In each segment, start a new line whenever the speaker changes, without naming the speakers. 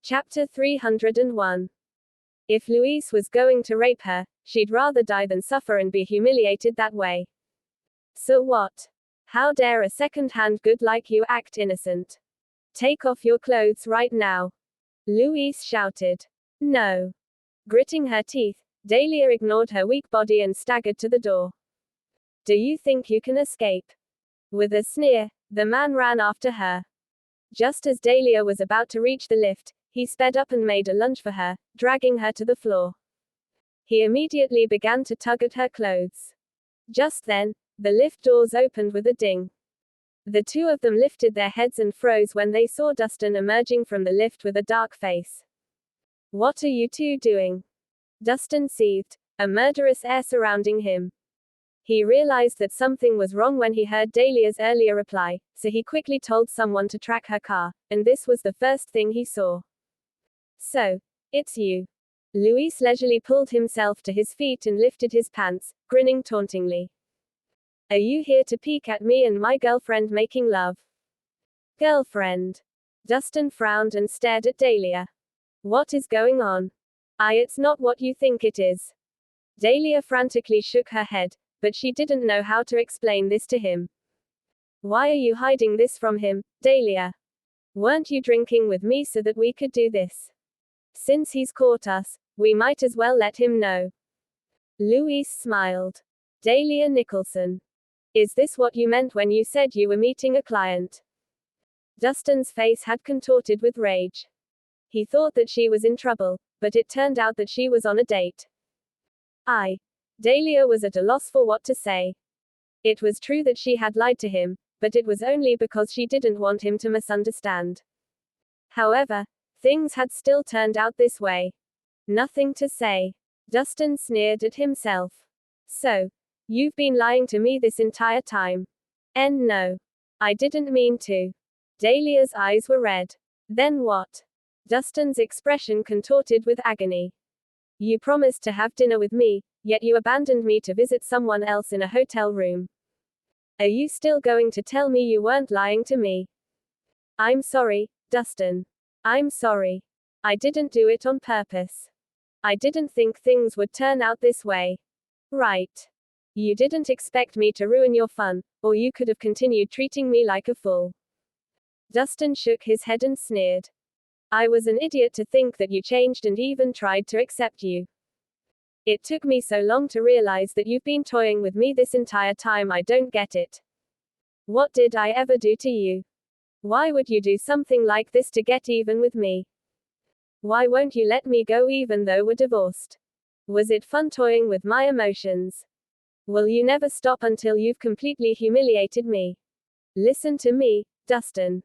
Chapter 301. If Rhys was going to rape her, she'd rather die than suffer and be humiliated that way. So what? How dare a second-hand good like you act innocent? Take off your clothes right now. Rhys shouted. No. Gritting her teeth, Dahlia ignored her weak body and staggered to the door. Do you think you can escape? With a sneer, the man ran after her. Just as Dahlia was about to reach the lift, he sped up and made a lunge for her, dragging her to the floor. He immediately began to tug at her clothes. Just then, the lift doors opened with a ding. The two of them lifted their heads and froze when they saw Dustin emerging from the lift with a dark face. What are you two doing? Dustin seethed, a murderous air surrounding him. He realized that something was wrong when he heard Dahlia's earlier reply, so he quickly told someone to track her car, and this was the first thing he saw. So, it's you. Rhys leisurely pulled himself to his feet and lifted his pants, grinning tauntingly. Are you here to peek at me and my girlfriend making love? Girlfriend? Dustin frowned and stared at Dahlia. What is going on? It's not what you think it is. Dahlia frantically shook her head, but she didn't know how to explain this to him. Why are you hiding this from him, Dahlia? Weren't you drinking with me so that we could do this? Since he's caught us, we might as well let him know. Rhys smiled. Dahlia Nicholson. Is this what you meant when you said you were meeting a client? Dustin's face had contorted with rage. He thought that she was in trouble, but it turned out that she was on a date. Dahlia was at a loss for what to say. It was true that she had lied to him, but it was only because she didn't want him to misunderstand. However, things had still turned out this way. Nothing to say. Dustin sneered at himself. So, you've been lying to me this entire time. And no. I didn't mean to. Dahlia's eyes were red. Then what? Dustin's expression contorted with agony. You promised to have dinner with me, yet you abandoned me to visit someone else in a hotel room. Are you still going to tell me you weren't lying to me? I'm sorry, Dustin. I'm sorry. I didn't do it on purpose. I didn't think things would turn out this way. Right. You didn't expect me to ruin your fun, or you could have continued treating me like a fool. Dustin shook his head and sneered. I was an idiot to think that you changed and even tried to accept you. It took me so long to realize that you've been toying with me this entire time. I don't get it. What did I ever do to you? Why would you do something like this to get even with me? Why won't you let me go even though we're divorced? Was it fun toying with my emotions? Will you never stop until you've completely humiliated me? Listen to me, Dustin.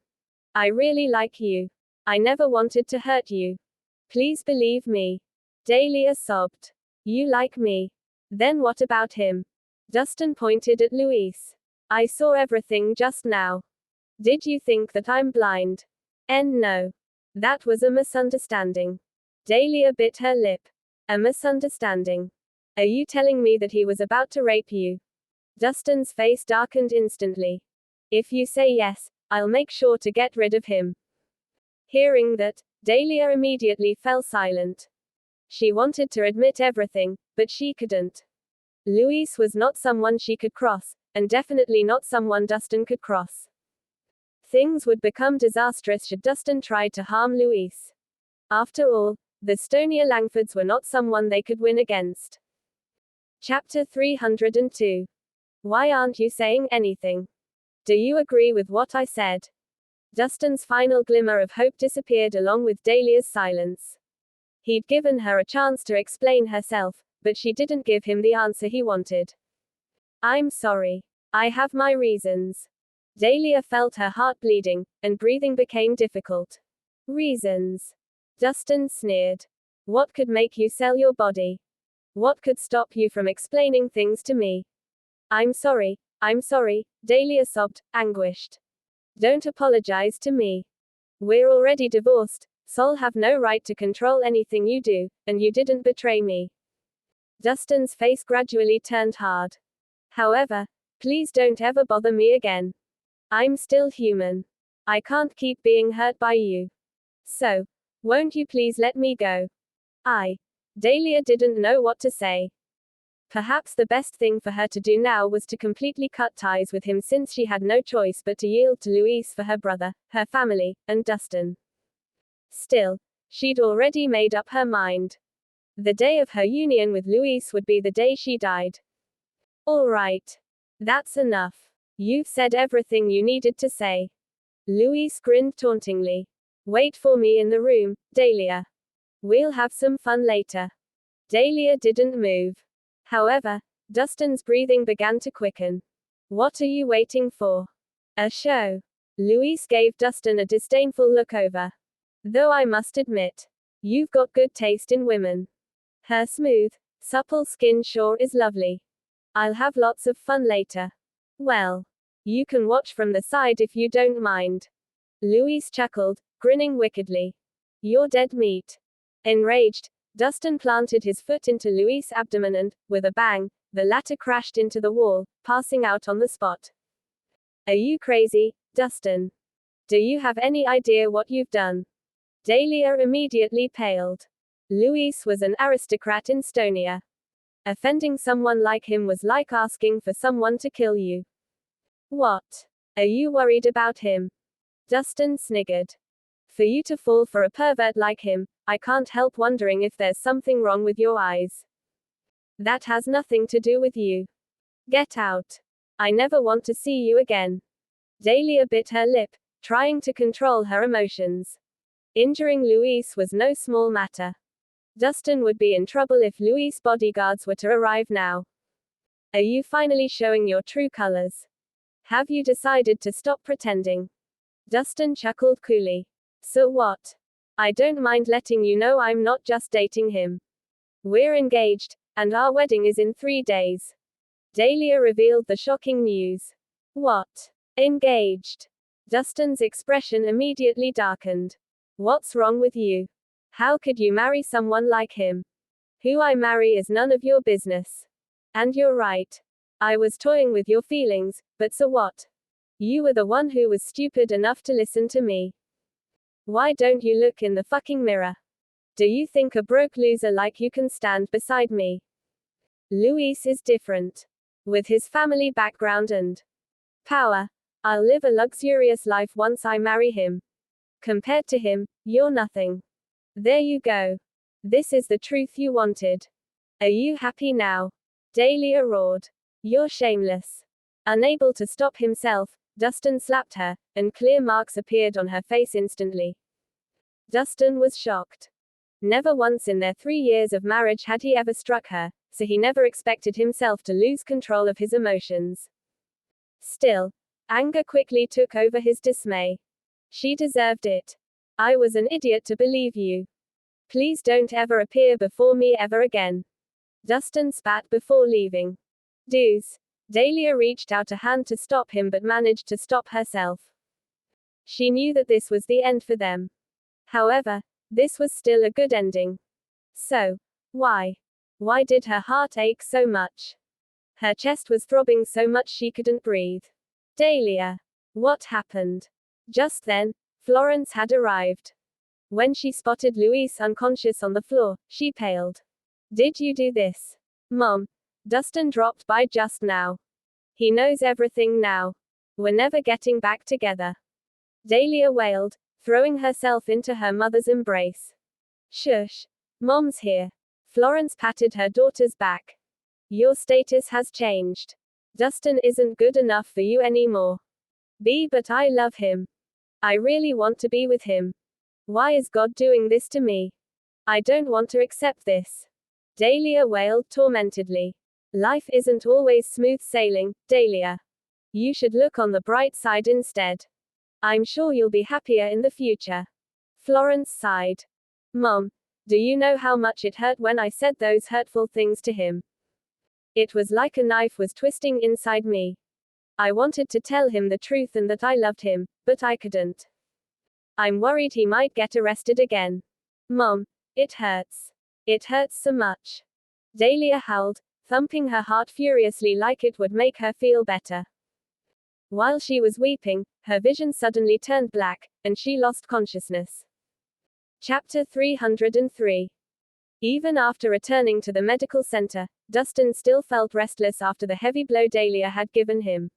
I really like you. I never wanted to hurt you. Please believe me. Dahlia sobbed. You like me. Then what about him? Dustin pointed at Rhys. I saw everything just now. Did you think that I'm blind? And no. That was a misunderstanding. Dahlia bit her lip. A misunderstanding. Are you telling me that he was about to rape you? Dustin's face darkened instantly. If you say yes, I'll make sure to get rid of him. Hearing that, Dahlia immediately fell silent. She wanted to admit everything, but she couldn't. Rhys was not someone she could cross, and definitely not someone Dustin could cross. Things would become disastrous should Dustin try to harm Rhys. After all, the Stonia Langfords were not someone they could win against. Chapter 302. Why aren't you saying anything? Do you agree with what I said? Dustin's final glimmer of hope disappeared along with Dahlia's silence. He'd given her a chance to explain herself, but she didn't give him the answer he wanted. I'm sorry. I have my reasons. Dahlia felt her heart bleeding, and breathing became difficult. Reasons? Dustin sneered. What could make you sell your body? What could stop you from explaining things to me? I'm sorry, Dahlia sobbed, anguished. Don't apologize to me. We're already divorced, so I'll have no right to control anything you do, and you didn't betray me. Dustin's face gradually turned hard. However, please don't ever bother me again. I'm still human. I can't keep being hurt by you. So, Won't you please let me go? Dahlia didn't know what to say. Perhaps the best thing for her to do now was to completely cut ties with him, since she had no choice but to yield to Rhys for her brother, her family, and Dustin. Still, she'd already made up her mind. The day of her union with Rhys would be the day she died. All right. That's enough. You've said everything you needed to say. Rhys grinned tauntingly. Wait for me in the room, Dahlia. We'll have some fun later. Dahlia didn't move. However, Dustin's breathing began to quicken. What are you waiting for? A show. Rhys gave Dustin a disdainful look over. Though I must admit, you've got good taste in women. Her smooth, supple skin sure is lovely. I'll have lots of fun later. Well, you can watch from the side if you don't mind. Rhys chuckled, grinning wickedly. You're dead meat. Enraged, Dustin planted his foot into Rhys' abdomen and, with a bang, the latter crashed into the wall, passing out on the spot. Are you crazy, Dustin? Do you have any idea what you've done? Dahlia immediately paled. Rhys was an aristocrat in Stonia. Offending someone like him was like asking for someone to kill you. What? Are you worried about him? Dustin sniggered. For you to fall for a pervert like him, I can't help wondering if there's something wrong with your eyes. That has nothing to do with you. Get out. I never want to see you again. Dahlia bit her lip, trying to control her emotions. Injuring Rhys was no small matter. Dustin would be in trouble if Rhys' bodyguards were to arrive now. Are you finally showing your true colors? Have you decided to stop pretending? Dustin chuckled coolly. So what? I don't mind letting you know I'm not just dating him. We're engaged, and our wedding is in 3 days. Dahlia revealed the shocking news. What? Engaged? Dustin's expression immediately darkened. What's wrong with you? How could you marry someone like him? Who I marry is none of your business. And you're right. I was toying with your feelings, but so what? You were the one who was stupid enough to listen to me. Why don't you look in the fucking mirror? Do you think a broke loser like you can stand beside me? Rhys is different. With his family background and power, I'll live a luxurious life once I marry him. Compared to him, you're nothing. There you go. This is the truth you wanted. Are you happy now? Dahlia roared. You're shameless. Unable to stop himself, Dustin slapped her, and clear marks appeared on her face instantly. Dustin was shocked. Never once in their 3 years of marriage had he ever struck her, so he never expected himself to lose control of his emotions. Still, anger quickly took over his dismay. She deserved it. I was an idiot to believe you. Please don't ever appear before me ever again. Dustin spat before leaving. Deuce. Dahlia reached out a hand to stop him but managed to stop herself. She knew that this was the end for them. However, this was still a good ending. So, why? Why did her heart ache so much? Her chest was throbbing so much she couldn't breathe. Dahlia. What happened? Just then, Florence had arrived. When she spotted Rhys unconscious on the floor, she paled. Did you do this? Mom. Dustin dropped by just now. He knows everything now. We're never getting back together. Dahlia wailed, throwing herself into her mother's embrace. Shush. Mom's here. Florence patted her daughter's back. Your status has changed. Dustin isn't good enough for you anymore. But I love him. I really want to be with him. Why is God doing this to me? I don't want to accept this. Dahlia wailed tormentedly. Life isn't always smooth sailing, Dahlia. You should look on the bright side instead. I'm sure you'll be happier in the future. Florence sighed. Mom, do you know how much it hurt when I said those hurtful things to him? It was like a knife was twisting inside me. I wanted to tell him the truth and that I loved him, but I couldn't. I'm worried he might get arrested again. Mom, it hurts. It hurts so much. Dahlia howled, thumping her heart furiously like it would make her feel better. While she was weeping, her vision suddenly turned black, and she lost consciousness. Chapter 303. Even after returning to the medical center, Dustin still felt restless after the heavy blow Dahlia had given him.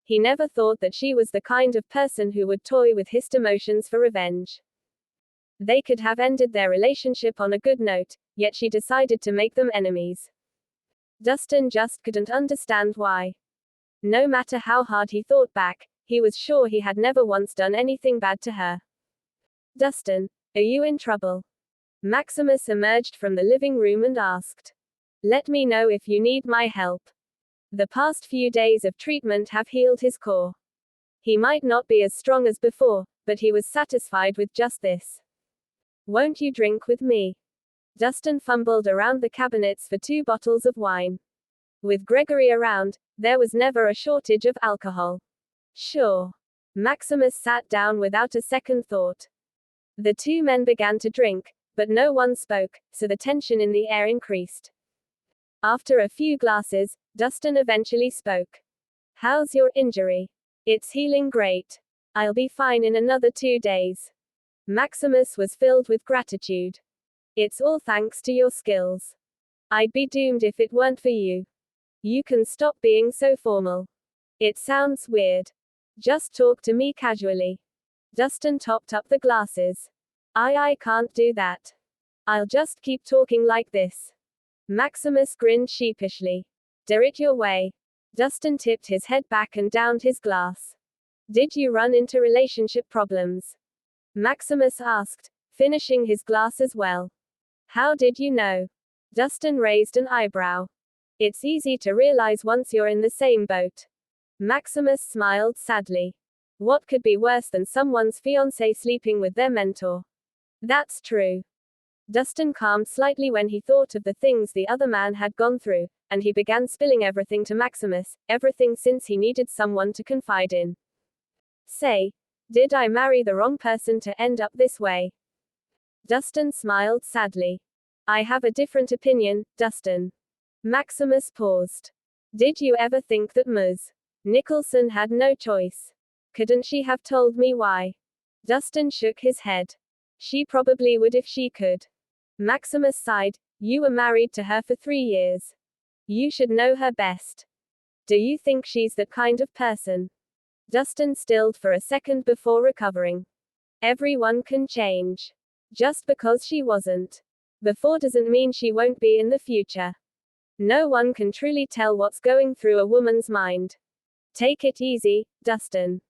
He never thought that she was the kind of person who would toy with his emotions for revenge. They could have ended their relationship on a good note, yet she decided to make them enemies. Dustin just couldn't understand why. No matter how hard he thought back, he was sure he had never once done anything bad to her. Dustin, are you in trouble? Maximus emerged from the living room and asked. Let me know if you need my help. The past few days of treatment have healed his core. He might not be as strong as before, but he was satisfied with just this. Won't you drink with me? Dustin fumbled around the cabinets for 2 bottles of wine. With Gregory around, there was never a shortage of alcohol. Sure. Maximus sat down without a second thought. The 2 men began to drink, but no one spoke, so the tension in the air increased. After a few glasses, Dustin eventually spoke. How's your injury? It's healing great. I'll be fine in another 2 days. Maximus was filled with gratitude. It's all thanks to your skills. I'd be doomed if it weren't for you. You can stop being so formal. It sounds weird. Just talk to me casually. Dustin topped up the glasses. I can't do that. I'll just keep talking like this. Maximus grinned sheepishly. Do it your way. Dustin tipped his head back and downed his glass. Did you run into relationship problems? Maximus asked, finishing his glass as well. How did you know? Dustin raised an eyebrow. It's easy to realize once you're in the same boat. Maximus smiled sadly. What could be worse than someone's fiancé sleeping with their mentor? That's true. Dustin calmed slightly when he thought of the things the other man had gone through, and he began spilling everything to Maximus, everything since he needed someone to confide in. Say, did I marry the wrong person to end up this way? Dustin smiled sadly. I have a different opinion, Dustin. Maximus paused. Did you ever think that Ms. Nicholson had no choice? Couldn't she have told me why? Dustin shook his head. She probably would if she could. Maximus sighed. You were married to her for 3 years. You should know her best. Do you think she's that kind of person? Dustin stilled for a second before recovering. Everyone can change. Just because she wasn't before doesn't mean she won't be in the future. No one can truly tell what's going through a woman's mind. Take it easy, Dustin.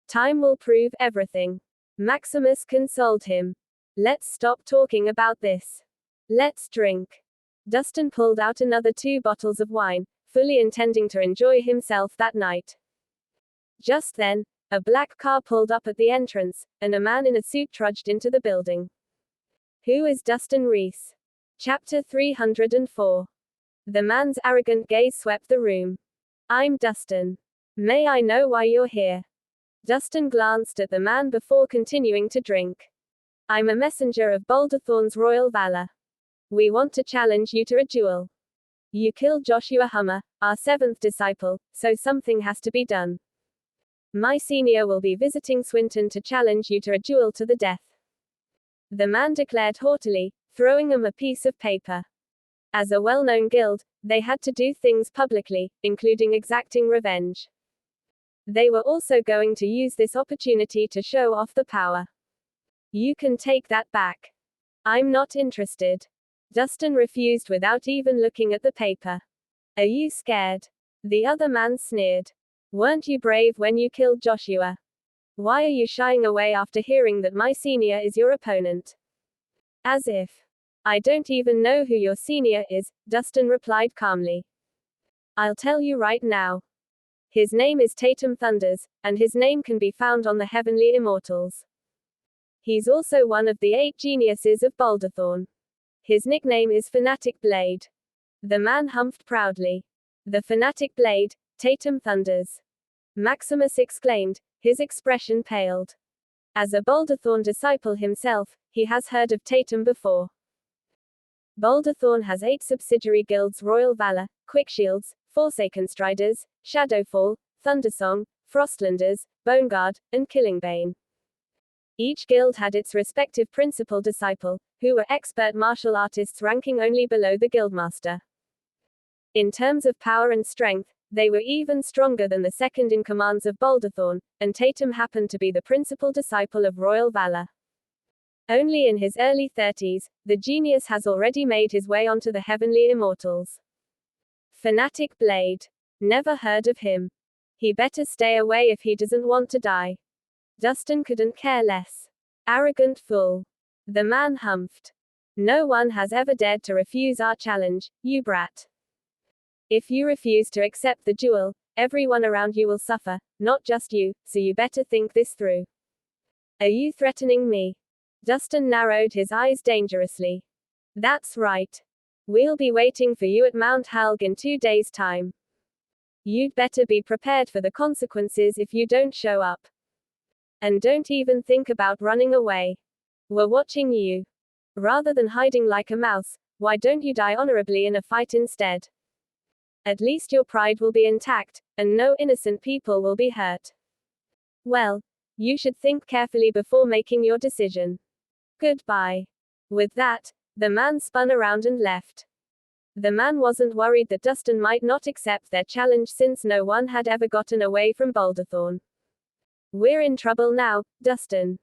Time will prove everything. Maximus consoled him. Let's stop talking about this. Let's drink. Dustin pulled out another 2 bottles of wine, fully intending to enjoy himself that night. Just then, a black car pulled up at the entrance, and a man in a suit trudged into the building. Who is Dustin Rhys? Chapter 304. The man's arrogant gaze swept the room. I'm Dustin. May I know why you're here? Dustin glanced at the man before continuing to drink. I'm a messenger of Boulderthorn's royal valor. We want to challenge you to a duel. You killed Joshua Hummer, our 7th disciple, so something has to be done. My senior will be visiting Swinton to challenge you to a duel to the death. The man declared haughtily, throwing him a piece of paper. As a well-known guild, they had to do things publicly, including exacting revenge. They were also going to use this opportunity to show off the power. You can take that back. I'm not interested. Dustin refused without even looking at the paper. Are you scared? The other man sneered. Weren't you brave when you killed Joshua? Why are you shying away after hearing that my senior is your opponent? As if. I don't even know who your senior is, Dustin replied calmly. I'll tell you right now. His name is Tatum Thunders, and his name can be found on the Heavenly Immortals. He's also one of the 8 geniuses of Boulderthorn. His nickname is Fanatic Blade. The man humphed proudly. The Fanatic Blade, Tatum Thunders. Maximus exclaimed, his expression paled. As a Boulderthorn disciple himself, he has heard of Tatum before. Boulderthorn has 8 subsidiary guilds: Royal Valor, Quickshields, Forsaken Striders, Shadowfall, Thundersong, Frostlanders, Boneguard, and Killingbane. Each guild had its respective principal disciple, who were expert martial artists ranking only below the guildmaster. In terms of power and strength, they were even stronger than the second-in-commands of Boulderthorn, and Tatum happened to be the principal disciple of royal valor. Only in his early 30s, the genius has already made his way onto the heavenly immortals. Fanatic Blade. Never heard of him. He better stay away if he doesn't want to die. Dustin couldn't care less. Arrogant fool. The man humphed. No one has ever dared to refuse our challenge, you brat. If you refuse to accept the duel, everyone around you will suffer, not just you, so you better think this through. Are you threatening me? Dustin narrowed his eyes dangerously. That's right. We'll be waiting for you at Mount Halg in 2 days' time. You'd better be prepared for the consequences if you don't show up. And don't even think about running away. We're watching you. Rather than hiding like a mouse, why don't you die honorably in a fight instead? At least your pride will be intact, and no innocent people will be hurt. Well, you should think carefully before making your decision. Goodbye. With that, the man spun around and left. The man wasn't worried that Dustin might not accept their challenge since no one had ever gotten away from Boulderthorn. We're in trouble now, Dustin.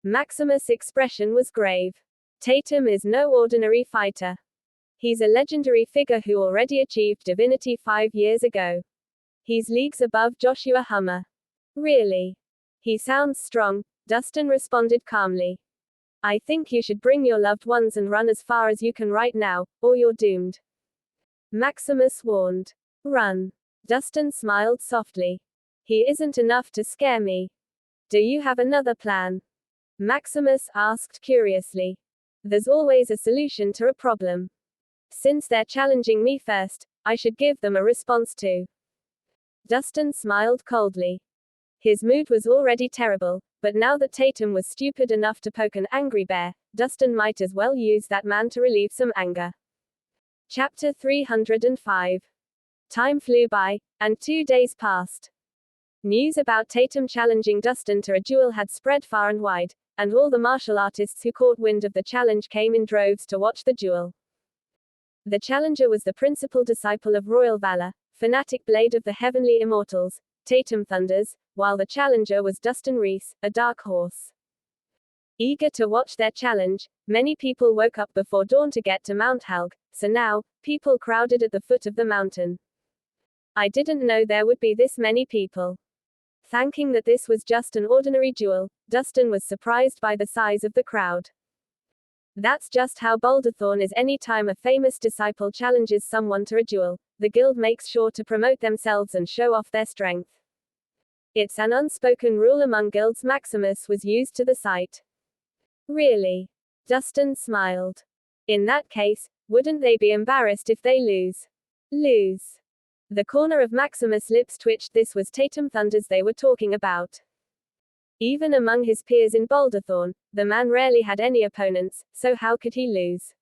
Maximus' expression was grave. Tatum is no ordinary fighter. He's a legendary figure who already achieved divinity 5 years ago. He's leagues above Joshua Hummer. Really? He sounds strong, Dustin responded calmly. I think you should bring your loved ones and run as far as you can right now, or you're doomed. Maximus warned. Run. Dustin smiled softly. He isn't enough to scare me. Do you have another plan? Maximus asked curiously. There's always a solution to a problem. Since they're challenging me first, I should give them a response too. Dustin smiled coldly. His mood was already terrible, but now that Tatum was stupid enough to poke an angry bear, Dustin might as well use that man to relieve some anger. Chapter 305. Time flew by, and 2 days passed. News about Tatum challenging Dustin to a duel had spread far and wide, and all the martial artists who caught wind of the challenge came in droves to watch the duel. The challenger was the principal disciple of royal valor, Fanatic Blade of the heavenly immortals, Tatum Thunders, while the challenger was Dustin Rhys, a dark horse. Eager to watch their challenge, many people woke up before dawn to get to Mount Halg, so now, people crowded at the foot of the mountain. I didn't know there would be this many people. Thinking that this was just an ordinary duel, Dustin was surprised by the size of the crowd. That's just how Boulderthorn is. Any time a famous disciple challenges someone to a duel, the guild makes sure to promote themselves and show off their strength. It's an unspoken rule among guilds. Maximus was used to the sight. Really? Dustin smiled. In that case, wouldn't they be embarrassed if they lose? Lose. The corner of Maximus' lips twitched. This was Tatum Thunders they were talking about. Even among his peers in Boulderthorn, the man rarely had any opponents, so how could he lose?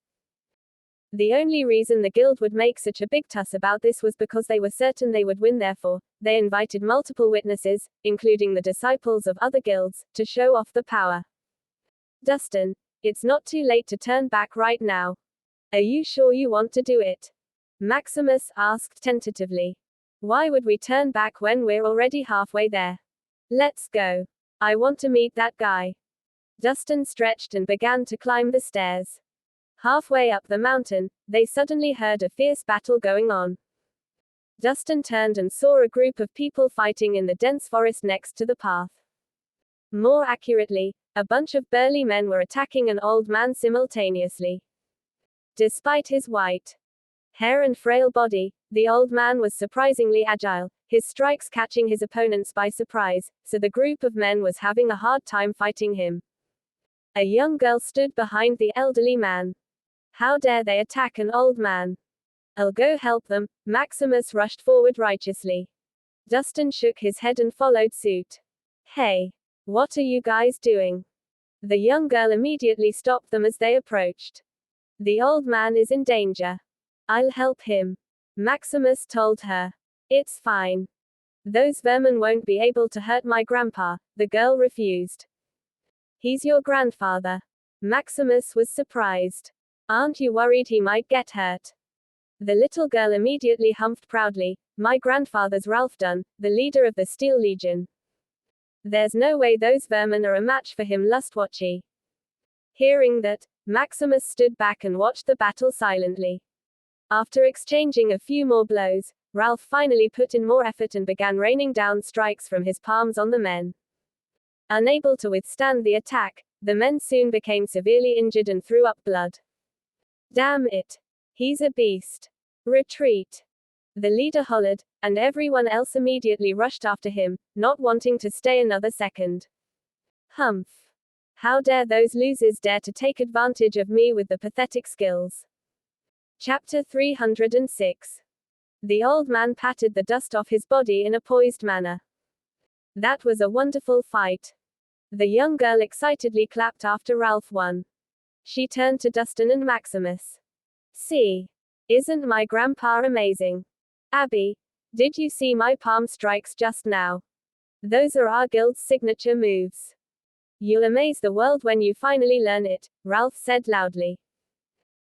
The only reason the guild would make such a big fuss about this was because they were certain they would win. Therefore, they invited multiple witnesses, including the disciples of other guilds, to show off the power. Dustin, it's not too late to turn back right now. Are you sure you want to do it? Maximus asked tentatively. Why would we turn back when we're already halfway there? Let's go. I want to meet that guy. Dustin stretched and began to climb the stairs. Halfway up the mountain, they suddenly heard a fierce battle going on. Dustin turned and saw a group of people fighting in the dense forest next to the path. More accurately, a bunch of burly men were attacking an old man simultaneously. Despite his white hair and frail body, the old man was surprisingly agile, his strikes catching his opponents by surprise, so the group of men was having a hard time fighting him. A young girl stood behind the elderly man. How dare they attack an old man? I'll go help them. Maximus rushed forward righteously. Dustin shook his head and followed suit. Hey! What are you guys doing? The young girl immediately stopped them as they approached. The old man is in danger. I'll help him. Maximus told her. It's fine. Those vermin won't be able to hurt my grandpa, the girl refused. He's your grandfather. Maximus was surprised. Aren't you worried he might get hurt? The little girl immediately humphed proudly. My grandfather's Ralph Dunn, the leader of the Steel Legion. There's no way those vermin are a match for him, Lustwatchy. Hearing that, Maximus stood back and watched the battle silently. After exchanging a few more blows, Ralph finally put in more effort and began raining down strikes from his palms on the men. Unable to withstand the attack, the men soon became severely injured and threw up blood. Damn it. He's a beast. Retreat. The leader hollered, and everyone else immediately rushed after him, not wanting to stay another second. Humph. How dare those losers dare to take advantage of me with the pathetic skills. Chapter 306. The old man patted the dust off his body in a poised manner. That was a wonderful fight. The young girl excitedly clapped after Ralph won. She turned to Dustin and Maximus. See. Isn't my grandpa amazing? Abby, did you see my palm strikes just now? Those are our guild's signature moves. You'll amaze the world when you finally learn it, Ralph said loudly.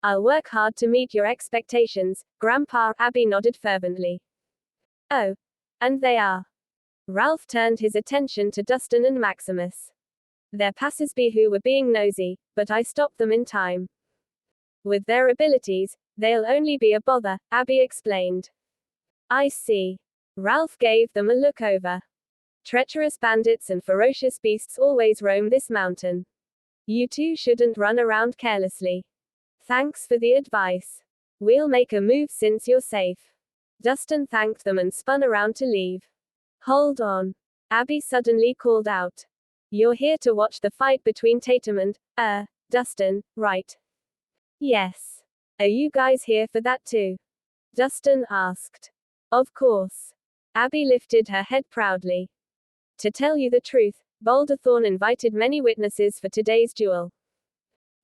I'll work hard to meet your expectations, Grandpa, Abby nodded fervently. Oh. And they are. Ralph turned his attention to Dustin and Maximus. They're passersby who were being nosy, but I stopped them in time. With their abilities, they'll only be a bother, Abby explained. I see. Ralph gave them a look over. Treacherous bandits and ferocious beasts always roam this mountain. You two shouldn't run around carelessly. Thanks for the advice. We'll make a move since you're safe. Dustin thanked them and spun around to leave. Hold on. Abby suddenly called out. You're here to watch the fight between Tatum and, Dustin, right? Yes. Are you guys here for that too? Dustin asked. Of course. Abby lifted her head proudly. To tell you the truth, Boulderthorn invited many witnesses for today's duel.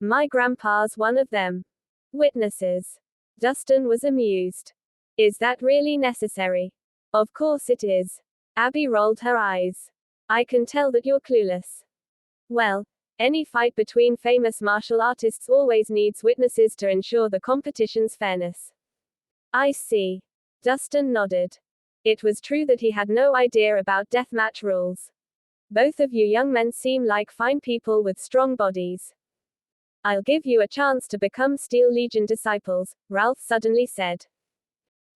My grandpa's one of them. Witnesses. Dustin was amused. Is that really necessary? Of course it is. Abby rolled her eyes. I can tell that you're clueless. Well, any fight between famous martial artists always needs witnesses to ensure the competition's fairness. I see. Dustin nodded. It was true that he had no idea about deathmatch rules. Both of you young men seem like fine people with strong bodies. I'll give you a chance to become Steel Legion disciples, Ralph suddenly said.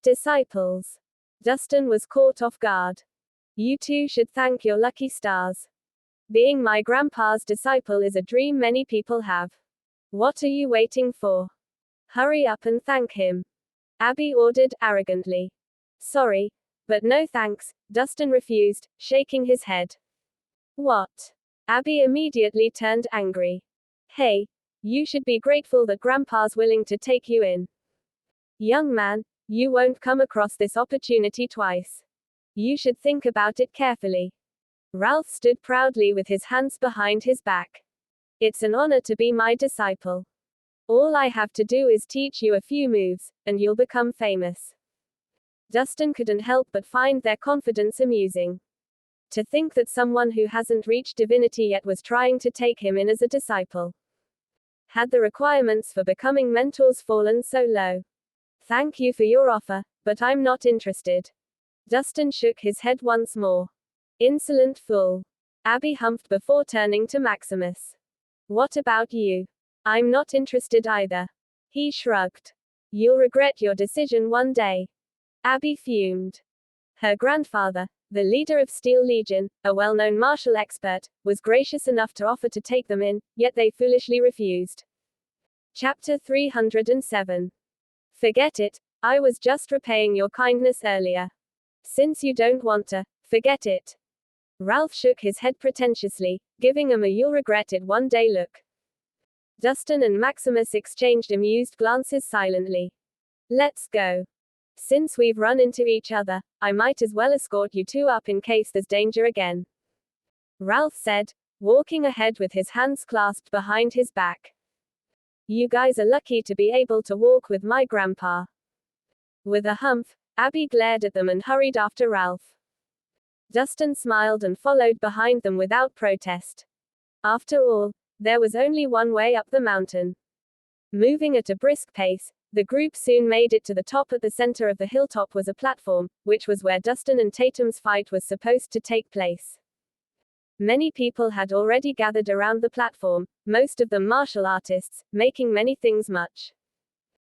Disciples. Dustin was caught off guard. You two should thank your lucky stars. Being my grandpa's disciple is a dream many people have. What are you waiting for? Hurry up and thank him. Abby ordered, arrogantly. Sorry, but no thanks, Dustin refused, shaking his head. What? Abby immediately turned angry. Hey, you should be grateful that Grandpa's willing to take you in. Young man, you won't come across this opportunity twice. You should think about it carefully. Ralph stood proudly with his hands behind his back. It's an honor to be my disciple. All I have to do is teach you a few moves, and you'll become famous. Dustin couldn't help but find their confidence amusing. To think that someone who hasn't reached divinity yet was trying to take him in as a disciple. Had the requirements for becoming mentors fallen so low? Thank you for your offer, but I'm not interested. Dustin shook his head once more. Insolent fool. Abby humphed before turning to Maximus. What about you? I'm not interested either. He shrugged. You'll regret your decision one day. Abby fumed. Her grandfather, the leader of Steel Legion, a well-known martial expert, was gracious enough to offer to take them in, yet they foolishly refused. Chapter 307. Forget it, I was just repaying your kindness earlier. Since you don't want to, forget it. Ralph shook his head pretentiously, giving him a you'll regret it one day look. Dustin and Maximus exchanged amused glances silently. Let's go. Since we've run into each other, I might as well escort you two up in case there's danger again. Ralph said, walking ahead with his hands clasped behind his back. You guys are lucky to be able to walk with my grandpa. With a humph, Abby glared at them and hurried after Ralph. Dustin smiled and followed behind them without protest. After all, there was only one way up the mountain. Moving at a brisk pace, the group soon made it to the top. At the center of the hilltop was a platform, which was where Dustin and Tatum's fight was supposed to take place. Many people had already gathered around the platform, most of them martial artists, making many things much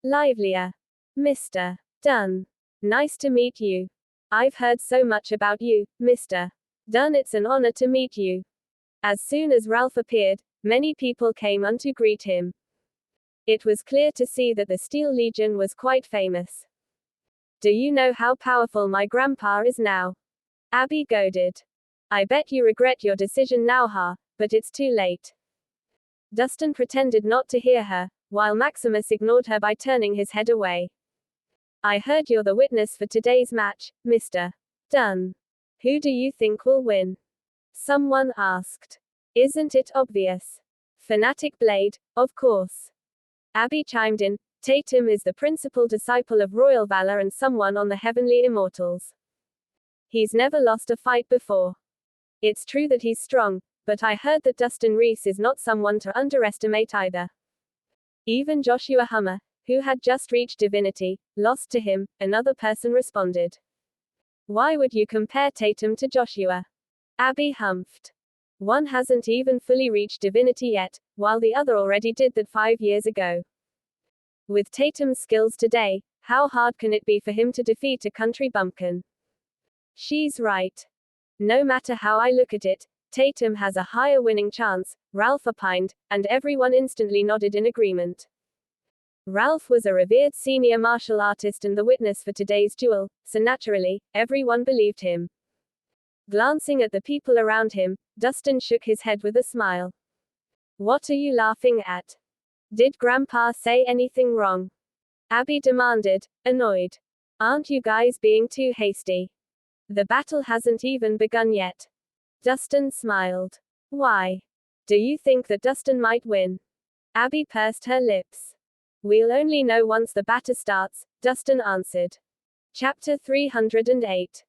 livelier. Mr. Dunn. Nice to meet you. I've heard so much about you, Mr. Dunn. It's an honor to meet you. As soon as Ralph appeared, many people came on to greet him. It was clear to see that the Steel Legion was quite famous. Do you know how powerful my grandpa is now? Abby goaded. I bet you regret your decision now, but it's too late. Dustin pretended not to hear her, while Maximus ignored her by turning his head away. I heard you're the witness for today's match, Mr. Dunn. Who do you think will win? Someone asked. Isn't it obvious? Fanatic Blade, of course. Abby chimed in. Tatum is the principal disciple of royal valor and someone on the heavenly immortals. He's never lost a fight before. It's true that he's strong, but I heard that Dustin Rhys is not someone to underestimate either. Even Joshua Hummer, who had just reached divinity, lost to him, another person responded. Why would you compare Tatum to Joshua? Abby humphed. One hasn't even fully reached divinity yet, while the other already did that 5 years ago. With Tatum's skills today, how hard can it be for him to defeat a country bumpkin? She's right. No matter how I look at it, Tatum has a higher winning chance, Ralph opined, and everyone instantly nodded in agreement. Ralph was a revered senior martial artist and the witness for today's duel, so naturally, everyone believed him. Glancing at the people around him, Dustin shook his head with a smile. What are you laughing at? Did Grandpa say anything wrong? Abby demanded, annoyed. Aren't you guys being too hasty? The battle hasn't even begun yet. Dustin smiled. Why? Do you think that Dustin might win? Abby pursed her lips. We'll only know once the battle starts, Dustin answered. Chapter 308.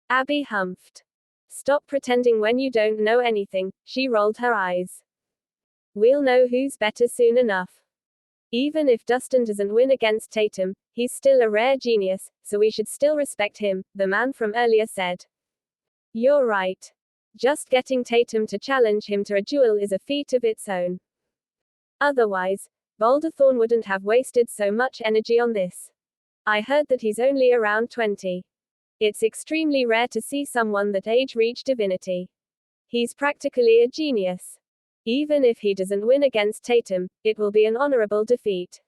Abby humphed. Stop pretending when you don't know anything, she rolled her eyes. We'll know who's better soon enough. Even if Dustin doesn't win against Tatum, he's still a rare genius, so we should still respect him, the man from earlier said. You're right. Just getting Tatum to challenge him to a duel is a feat of its own. Otherwise, Boulderthorn wouldn't have wasted so much energy on this. I heard that he's only around 20. It's extremely rare to see someone that age reach divinity. He's practically a genius. Even if he doesn't win against Tatum, it will be an honorable defeat.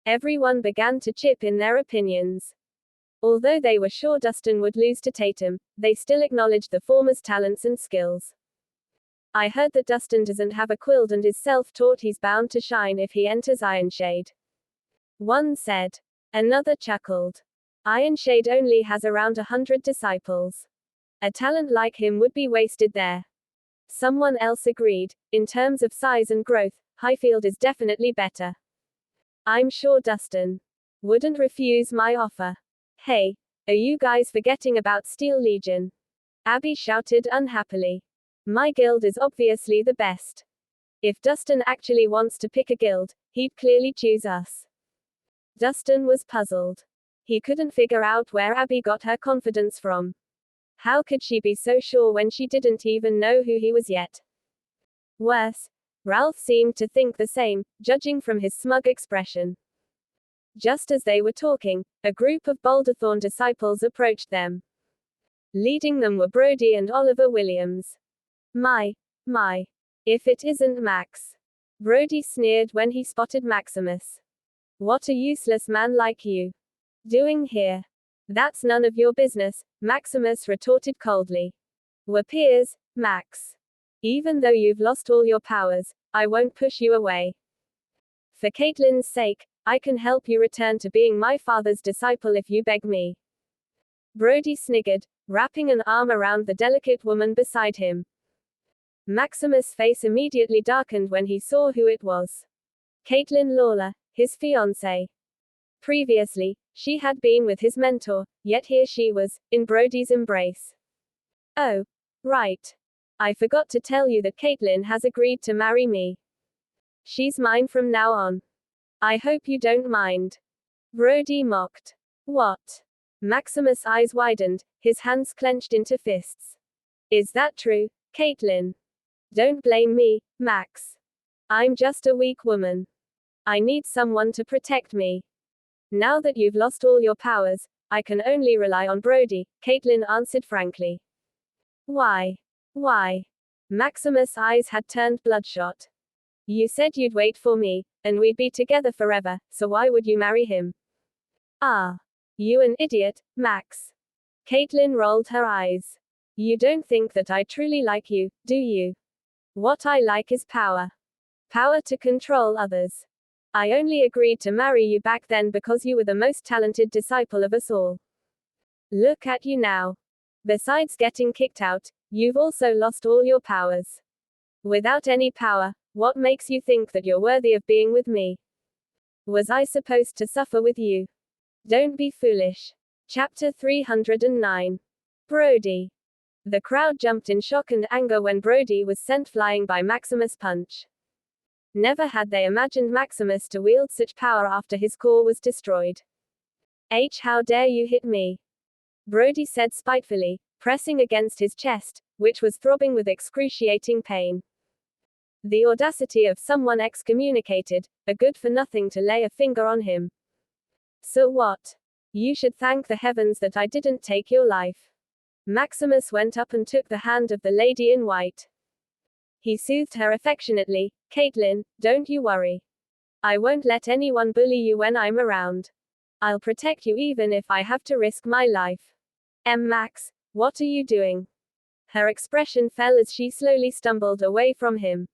Everyone began to chip in their opinions. Although they were sure Dustin would lose to Tatum, they still acknowledged the former's talents and skills. I heard that Dustin doesn't have a quild and is self-taught. He's bound to shine if he enters Ironshade. One said. Another chuckled. Ironshade only has around 100 disciples. A talent like him would be wasted there. Someone else agreed. In terms of size and growth, Highfield is definitely better. I'm sure Dustin wouldn't refuse my offer. Hey, are you guys forgetting about Steel Legion? Abby shouted unhappily. My guild is obviously the best. If Dustin actually wants to pick a guild, he'd clearly choose us. Dustin was puzzled. He couldn't figure out where Abby got her confidence from. How could she be so sure when she didn't even know who he was yet? Worse, Ralph seemed to think the same, judging from his smug expression. Just as they were talking, a group of Boulderthorn disciples approached them. Leading them were Brody and Oliver Williams. My. If it isn't Max. Brody sneered when he spotted Maximus. What a useless man like you doing here? That's none of your business, Maximus retorted coldly. We're peers, Max. Even though you've lost all your powers, I won't push you away. For Caitlin's sake, I can help you return to being my father's disciple if you beg me. Brody sniggered, wrapping an arm around the delicate woman beside him. Maximus' face immediately darkened when he saw who it was. Caitlin Lawler, his fiancée. Previously, she had been with his mentor, yet here she was, in Brody's embrace. Oh, right. I forgot to tell you that Caitlin has agreed to marry me. She's mine from now on. I hope you don't mind. Brody mocked. What? Maximus' eyes widened, his hands clenched into fists. Is that true, Caitlin? Don't blame me, Max. I'm just a weak woman. I need someone to protect me. Now that you've lost all your powers, I can only rely on Brody, Caitlin answered frankly. Why? Why? Maximus' eyes had turned bloodshot. You said you'd wait for me, and we'd be together forever, so why would you marry him? Ah. You an idiot, Max. Caitlin rolled her eyes. You don't think that I truly like you, do you? What I like is power. Power to control others. I only agreed to marry you back then because you were the most talented disciple of us all. Look at you now. Besides getting kicked out, you've also lost all your powers. Without any power, what makes you think that you're worthy of being with me? Was I supposed to suffer with you? Don't be foolish. Chapter 309. Brody. The crowd jumped in shock and anger when Brody was sent flying by Maximus' punch. Never had they imagined Maximus to wield such power after his core was destroyed. How dare you hit me? Brody said spitefully, pressing against his chest, which was throbbing with excruciating pain. The audacity of someone excommunicated, a good-for-nothing to lay a finger on him. So what? You should thank the heavens that I didn't take your life. Maximus went up and took the hand of the lady in white. He soothed her affectionately. Caitlin, don't you worry. I won't let anyone bully you when I'm around. I'll protect you even if I have to risk my life. Max, what are you doing? Her expression fell as she slowly stumbled away from him.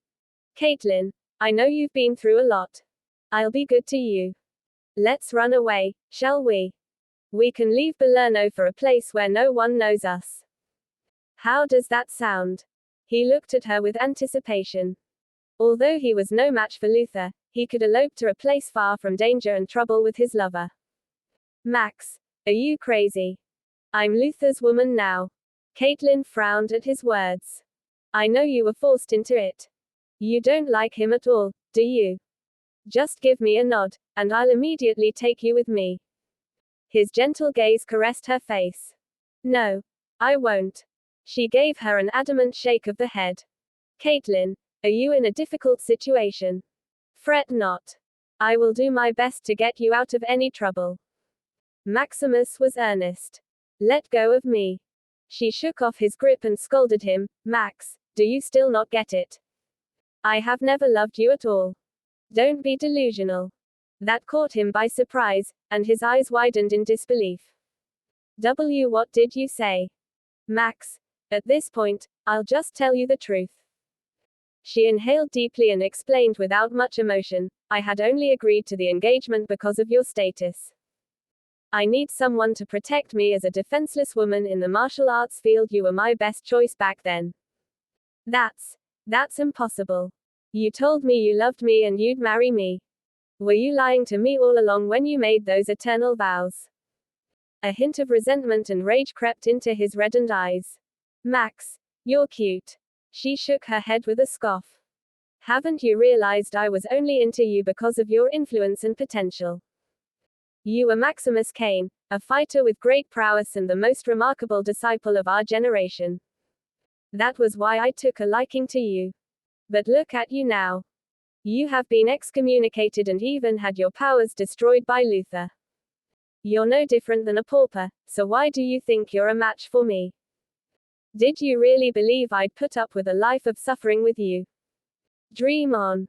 Caitlin, I know you've been through a lot. I'll be good to you. Let's run away, shall we? We can leave Belerno for a place where no one knows us. How does that sound? He looked at her with anticipation. Although he was no match for Luther, he could elope to a place far from danger and trouble with his lover. Max, are you crazy? I'm Luther's woman now. Caitlin frowned at his words. I know you were forced into it. You don't like him at all, do you? Just give me a nod, and I'll immediately take you with me. His gentle gaze caressed her face. No, I won't. She gave her an adamant shake of the head. Caitlin, are you in a difficult situation? Fret not. I will do my best to get you out of any trouble. Maximus was earnest. Let go of me. She shook off his grip and scolded him. Max, do you still not get it? I have never loved you at all. Don't be delusional. That caught him by surprise, and his eyes widened in disbelief. What did you say? Max, at this point, I'll just tell you the truth. She inhaled deeply and explained without much emotion, I had only agreed to the engagement because of your status. I need someone to protect me as a defenseless woman in the martial arts field. You were my best choice back then. That's impossible. You told me you loved me and you'd marry me. Were you lying to me all along when you made those eternal vows? A hint of resentment and rage crept into his reddened eyes. Max, you're cute. She shook her head with a scoff. Haven't you realized I was only into you because of your influence and potential? You were Maximus Cain, a fighter with great prowess and the most remarkable disciple of our generation. That was why I took a liking to you. But look at you now. You have been excommunicated and even had your powers destroyed by Luther. You're no different than a pauper, so why do you think you're a match for me? Did you really believe I'd put up with a life of suffering with you? Dream on.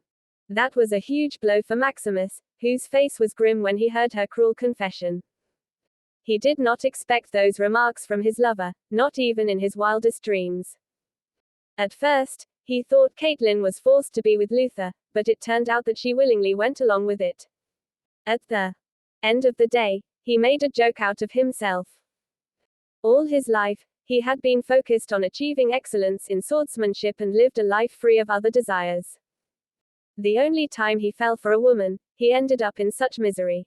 That was a huge blow for Maximus, whose face was grim when he heard her cruel confession. He did not expect those remarks from his lover, not even in his wildest dreams. At first, he thought Caitlin was forced to be with Luther, but it turned out that she willingly went along with it. At the end of the day, he made a joke out of himself. All his life, he had been focused on achieving excellence in swordsmanship and lived a life free of other desires. The only time he fell for a woman, he ended up in such misery.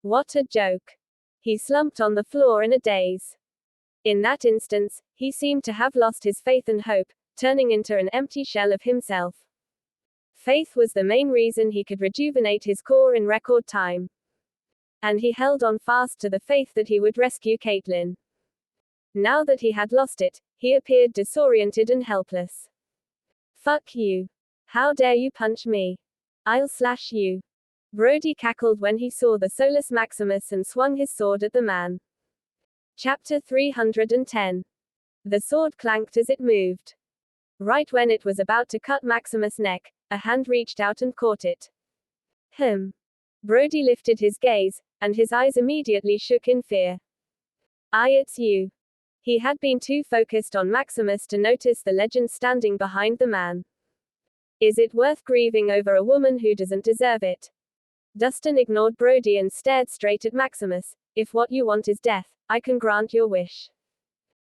What a joke. He slumped on the floor in a daze. In that instance, he seemed to have lost his faith and hope, turning into an empty shell of himself. Faith was the main reason he could rejuvenate his core in record time. And he held on fast to the faith that he would rescue Caitlin. Now that he had lost it, he appeared disoriented and helpless. Fuck you. How dare you punch me? I'll slash you. Brody cackled when he saw the soulless Maximus and swung his sword at the man. Chapter 310. The sword clanked as it moved. Right when it was about to cut Maximus' neck, a hand reached out and caught it. Brody lifted his gaze, and his eyes immediately shook in fear. It's you. He had been too focused on Maximus to notice the legend standing behind the man. Is it worth grieving over a woman who doesn't deserve it? Dustin ignored Brody and stared straight at Maximus. If what you want is death, I can grant your wish.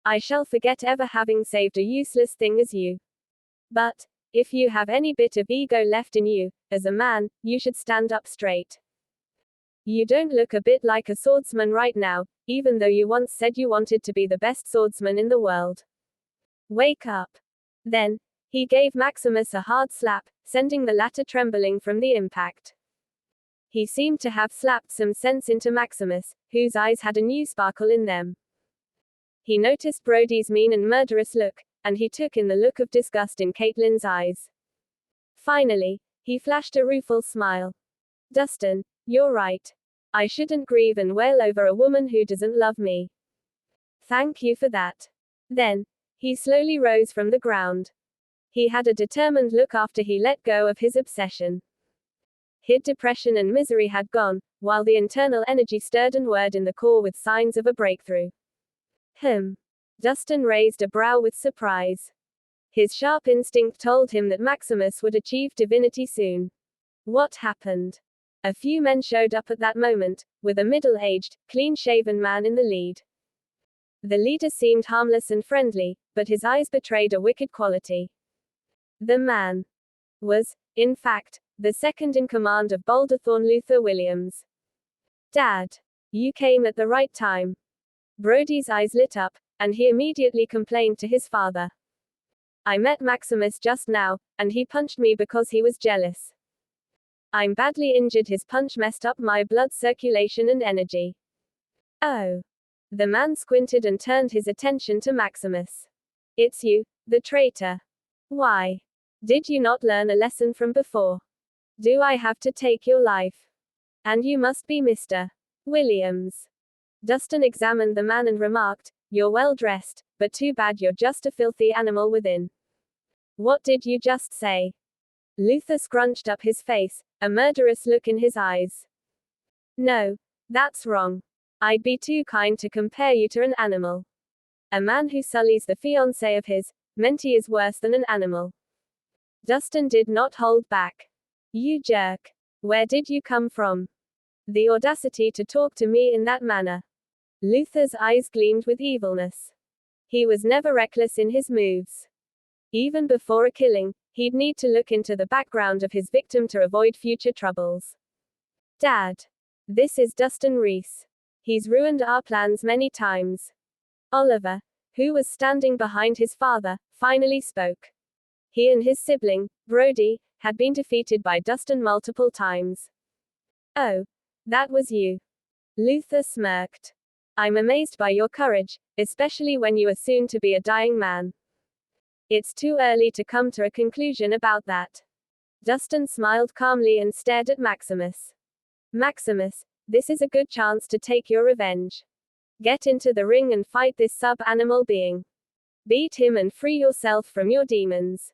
I shall forget ever having saved a useless thing as you. But, if you have any bit of ego left in you, as a man, you should stand up straight. You don't look a bit like a swordsman right now, even though you once said you wanted to be the best swordsman in the world. Wake up. Then, he gave Maximus a hard slap, sending the latter trembling from the impact. He seemed to have slapped some sense into Maximus, whose eyes had a new sparkle in them. He noticed Brody's mean and murderous look, and he took in the look of disgust in Caitlin's eyes. Finally, he flashed a rueful smile. Dustin, you're right. I shouldn't grieve and wail over a woman who doesn't love me. Thank you for that. Then, he slowly rose from the ground. He had a determined look after he let go of his obsession. His depression and misery had gone, while the internal energy stirred and whirred in the core with signs of a breakthrough. Dustin raised a brow with surprise. His sharp instinct told him that Maximus would achieve divinity soon. What happened? A few men showed up at that moment, with a middle-aged, clean-shaven man in the lead. The leader seemed harmless and friendly, but his eyes betrayed a wicked quality. The man was, in fact, the second in command of Boulderthorn Luther Williams. Dad. You came at the right time. Brody's eyes lit up, and he immediately complained to his father. I met Maximus just now, and he punched me because he was jealous. I'm badly injured. His punch messed up my blood circulation and energy. Oh. The man squinted and turned his attention to Maximus. It's you, the traitor. Why? Did you not learn a lesson from before? Do I have to take your life? And you must be Mr. Williams. Dustin examined the man and remarked, you're well dressed, but too bad you're just a filthy animal within. What did you just say? Luther scrunched up his face, a murderous look in his eyes. No, that's wrong. I'd be too kind to compare you to an animal. A man who sullies the fiancée of his mentee is worse than an animal. Dustin did not hold back. You jerk. Where did you come from? The audacity to talk to me in that manner. Luther's eyes gleamed with evilness. He was never reckless in his moves. Even before a killing, he'd need to look into the background of his victim to avoid future troubles. Dad. This is Dustin Rhys. He's ruined our plans many times. Oliver, who was standing behind his father, finally spoke. He and his sibling, Brody, had been defeated by Dustin multiple times. Oh, that was you. Luther smirked. I'm amazed by your courage, especially when you are soon to be a dying man. It's too early to come to a conclusion about that. Dustin smiled calmly and stared at Maximus. Maximus, this is a good chance to take your revenge. Get into the ring and fight this sub-animal being. Beat him and free yourself from your demons.